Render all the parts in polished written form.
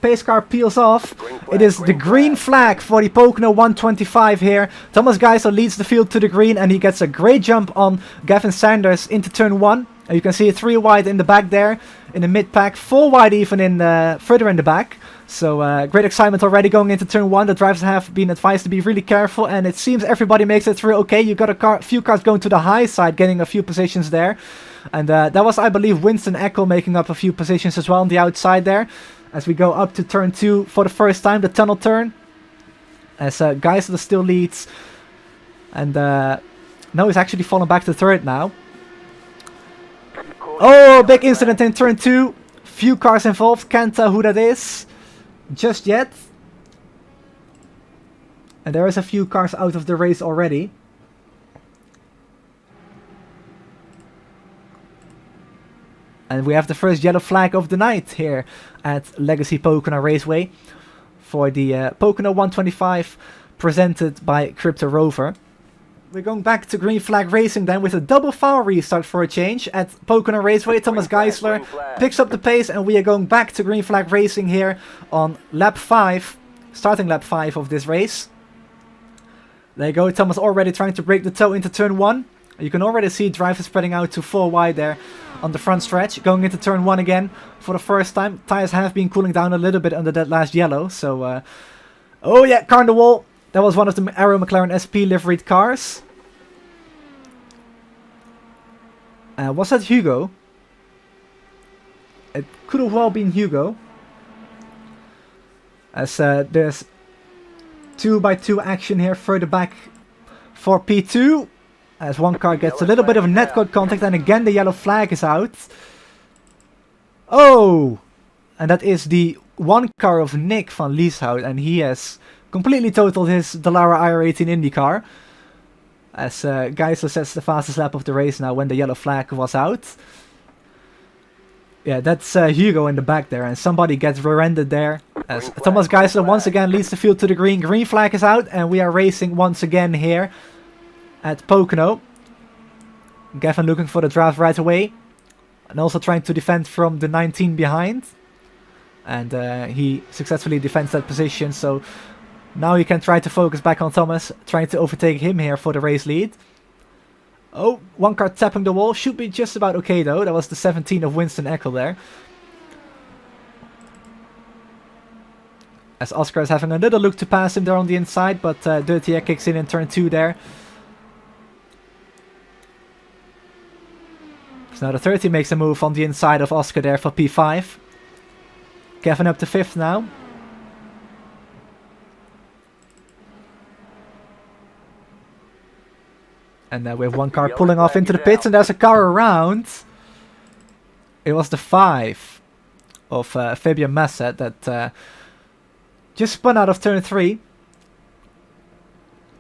pace car peels off. It is the green flag for the Pocono 125 here. Thomas Geisler leads the field to the green, and he gets a great jump on Gavin Sanders into turn 1. And you can see 3 wide in the back there, in the mid-pack, 4 wide even in further in the back. So great excitement already going into turn 1. The drivers have been advised to be really careful, and it seems everybody makes it through okay. You got a few cars going to the high side, getting a few positions there. And that was, I believe, Winston Eckel making up a few positions as well on the outside there. As we go up to turn 2 for the first time, the tunnel turn. As Geisler still leads. And no, he's actually fallen back to third now. Oh, big incident in turn 2. Few cars involved. Can't tell who that is just yet. And there is a few cars out of the race already. And we have the first yellow flag of the night here at Legacy Pocono Raceway for the Pocono 125 presented by Crypto Rover. We're going back to green flag racing then with a double foul restart for a change at Pocono Raceway. Thomas Geisler picks up the pace, and we are going back to green flag racing here on lap 5, starting lap 5 of this race. There you go, Thomas already trying to break the toe into turn 1. You can already see drivers spreading out to 4 wide there on the front stretch. Going into turn 1 again for the first time. Tires have been cooling down a little bit under that last yellow. So, oh yeah, car on the wall. That was one of the Aero McLaren SP liveried cars. Was that Hugo? It could have well been Hugo. As there's 2x2 action here further back for P2. As one car gets a little bit of netcode contact, and again the yellow flag is out. Oh! And that is the one car of Nick van Lieshout, and he has completely totaled his Dallara iRacing IndyCar. As Geisler sets the fastest lap of the race now when the yellow flag was out. Yeah, that's Hugo in the back there, and somebody gets rear-ended there. As Thomas Geisler once again leads the field to the green. Green flag is out, and we are racing once again here at Pocono. Gavin looking for the draft right away, and also trying to defend from the 19 behind. And he successfully defends that position, so now he can try to focus back on Thomas, trying to overtake him here for the race lead. Oh, one car tapping the wall. Should be just about okay though. That was the 17 of Winston Eckel there. As Oscar is having a little look to pass him there on the inside, but Dirty Egg kicks in turn 2 there. So now the 30 makes a move on the inside of Oscar there for P5. Gavin up to 5th now. And we have one car pulling off into the pits, and there's a car around. It was the 5 of Fabian Masset that just spun out of turn 3.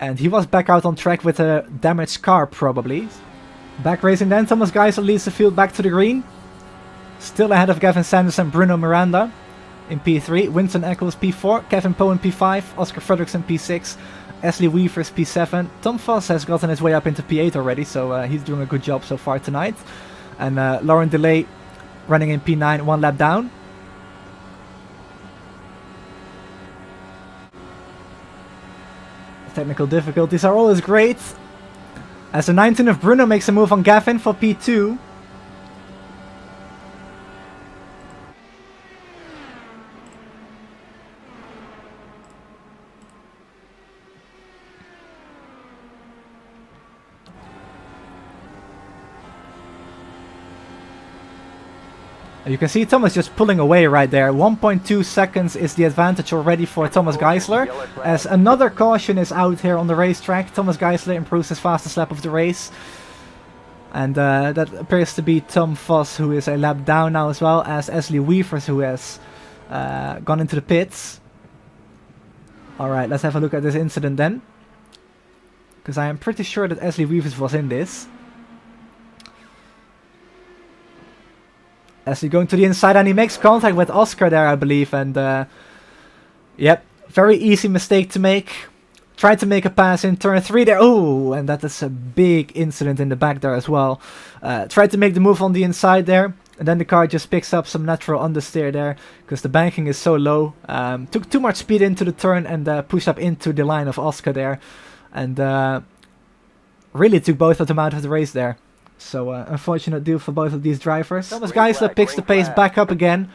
And he was back out on track with a damaged car probably. Back racing then, Thomas Geisler leads the field back to the green. Still ahead of Gavin Sanders and Bruno Miranda in P3. Winston Eccles P4, Kevin Poe in P5, Oscar Fredrickson P6. Ashley Weavers P7. Tom Voss has gotten his way up into P8 already, so he's doing a good job so far tonight. And Lauren Delay running in P9, 1 lap down. Technical difficulties are always great. As the 19 of Bruno makes a move on Gavin for P2. You can see Thomas just pulling away right there. 1.2 seconds is the advantage already for Thomas Geisler. As another caution is out here on the racetrack. Thomas Geisler improves his fastest lap of the race. And that appears to be Tom Voss, who is a lap down now as well as Ashley Weavers, who has gone into the pits. Alright, let's have a look at this incident then. Because I am pretty sure that Ashley Weavers was in this. As he's going to the inside, and he makes contact with Oscar there, I believe. And yep, very easy mistake to make. Tried to make a pass in turn 3 there. Oh, and that is a big incident in the back there as well. Tried to make the move on the inside there. And then the car just picks up some natural understeer there because the banking is so low. Took too much speed into the turn and pushed up into the line of Oscar there. And really took both of them out of the race there. So unfortunate deal for both of these drivers. Thomas Geisler picks the pace back up again.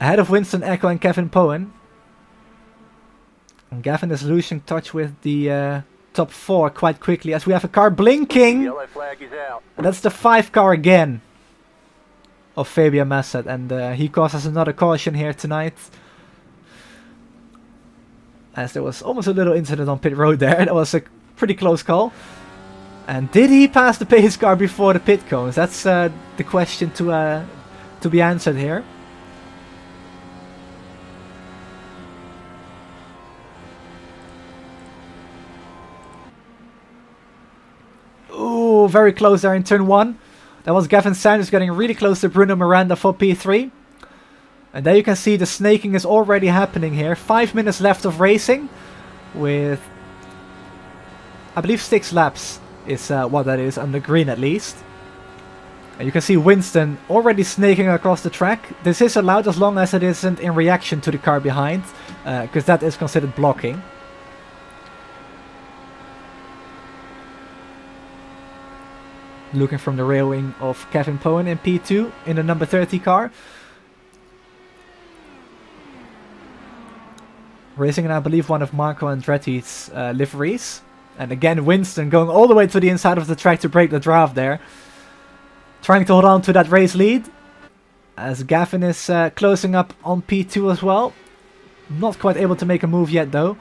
Ahead of Winston Echo and Kevin Poen. And Gavin is losing touch with the top 4 quite quickly as we have a car blinking. Yellow flag is out. And that's the 5 car again of Fabian Masset. And he causes another caution here tonight. As there was almost a little incident on pit road there. That was a pretty close call. And did he pass the pace car before the pit cones? That's the question to be answered here. Ooh, very close there in turn 1. That was Gavin Sanders getting really close to Bruno Miranda for P3. And there you can see the snaking is already happening here. 5 minutes left of racing with, I believe, 6 laps is what that is on the green at least. And you can see Winston already snaking across the track. This is allowed as long as it isn't in reaction to the car behind, because that is considered blocking. Looking from the rail wing of Kevin Poen in P2 in the number 30 car. Racing in, I believe, one of Marco Andretti's liveries. And again, Winston going all the way to the inside of the track to break the draft there. Trying to hold on to that race lead. As Gavin is closing up on P2 as well. Not quite able to make a move yet though.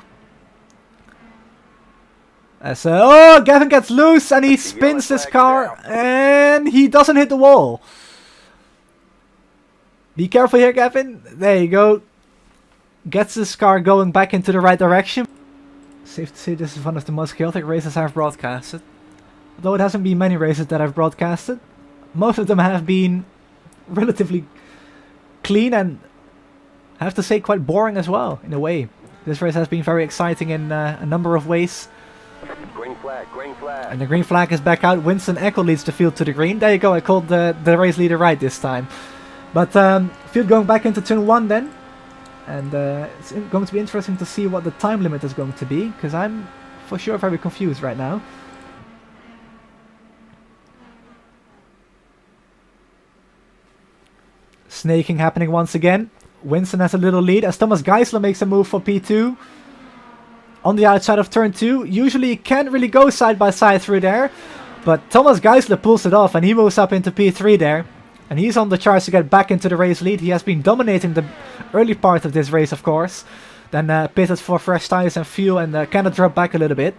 As oh, Gavin gets loose and he spins this car and he doesn't hit the wall. Be careful here, Gavin. There you go. Gets this car going back into the right direction. Safe to say this is one of the most chaotic races I've broadcasted. Although it hasn't been many races that I've broadcasted. Most of them have been relatively clean and I have to say quite boring as well, in a way. This race has been very exciting in a number of ways. Green flag, green flag. And the green flag is back out. Winston Echo leads the field to the green. There you go, I called the race leader right this time. But field going back into turn 1 then. And it's going to be interesting to see what the time limit is going to be, because I'm for sure very confused right now. Snaking happening once again. Winston has a little lead as Thomas Geisler makes a move for P2. On the outside of turn 2. Usually you can't really go side by side through there. But Thomas Geisler pulls it off and he moves up into P3 there. And he's on the charge to get back into the race lead. He has been dominating the early part of this race, of course. Then pitted for fresh tires and fuel and kind of dropped back a little bit.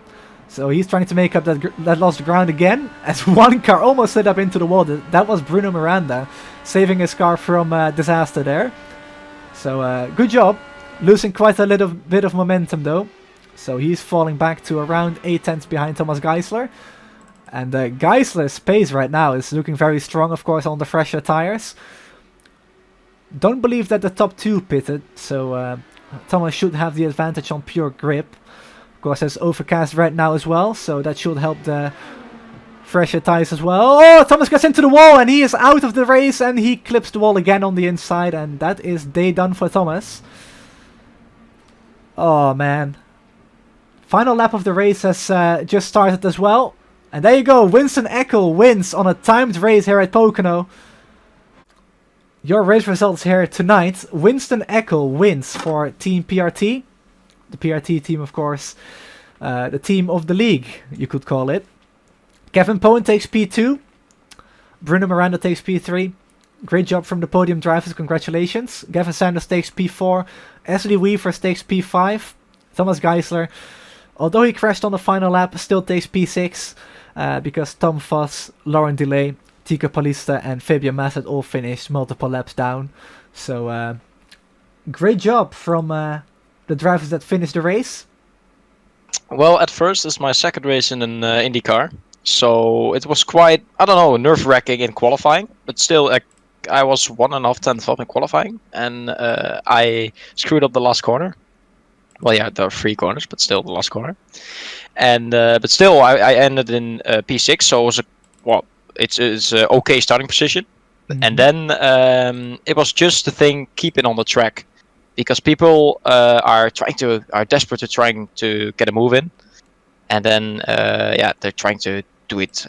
So he's trying to make up that lost ground again. As one car almost slid up into the wall. That was Bruno Miranda saving his car from disaster there. So good job. Losing quite a little bit of momentum though. So he's falling back to around 8 tenths behind Thomas Geisler. And Geisler's pace right now is looking very strong, of course, on the fresher tires. Don't believe that the top 2 pitted, so Thomas should have the advantage on pure grip. Of course, there's overcast right now as well, so that should help the fresher tires as well. Oh, Thomas gets into the wall and he is out of the race and he clips the wall again on the inside, and that is day done for Thomas. Oh, man. Final lap of the race has just started as well. And there you go, Winston Echo wins on a timed race here at Pocono. Your race results here tonight. Winston Echo wins for Team PRT. The PRT team, of course. The team of the league, you could call it. Kevin Poen takes P2. Bruno Miranda takes P3. Great job from the podium drivers, congratulations. Gavin Sanders takes P4. Ashley Weavers takes P5. Thomas Geisler, although he crashed on the final lap, still takes P6. Because Tom Voss, Lauren Delay, Tico Palista and Fabian Masset all finished multiple laps down. So great job from the drivers that finished the race. Well, at first it's my second race in an IndyCar. So it was quite, I don't know, nerve-wracking in qualifying. But still, I was 1.5 tenths off in qualifying. And I screwed up the last corner. Well, yeah, there are 3 corners, but still the last corner. And but still, I ended in P6, so it was it's a okay starting position. Mhm. And then it was just the thing keeping on the track, because people are desperate to trying to get a move in, and then they're trying to do it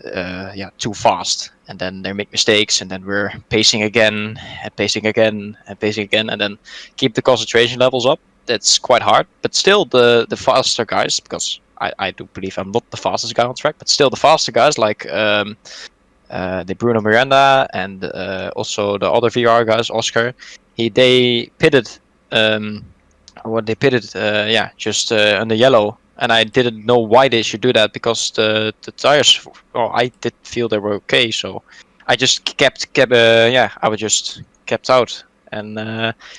too fast, and then they make mistakes, and then we're pacing again and pacing again and pacing again, and then keep the concentration levels up. That's quite hard, but still the faster guys, because I do believe I'm not the fastest guy on track, but still the faster guys like the Bruno Miranda and also the other VR guys, Oscar. They pitted just on the yellow, and I didn't know why they should do that, because the tires, well, I did feel they were okay, so I just kept I was just kept out. And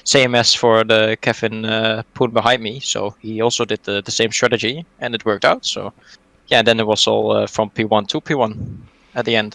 same as for the Kevin Poon behind me, so he also did the same strategy, and it worked out. So yeah, then it was all from P1 to P1 at the end.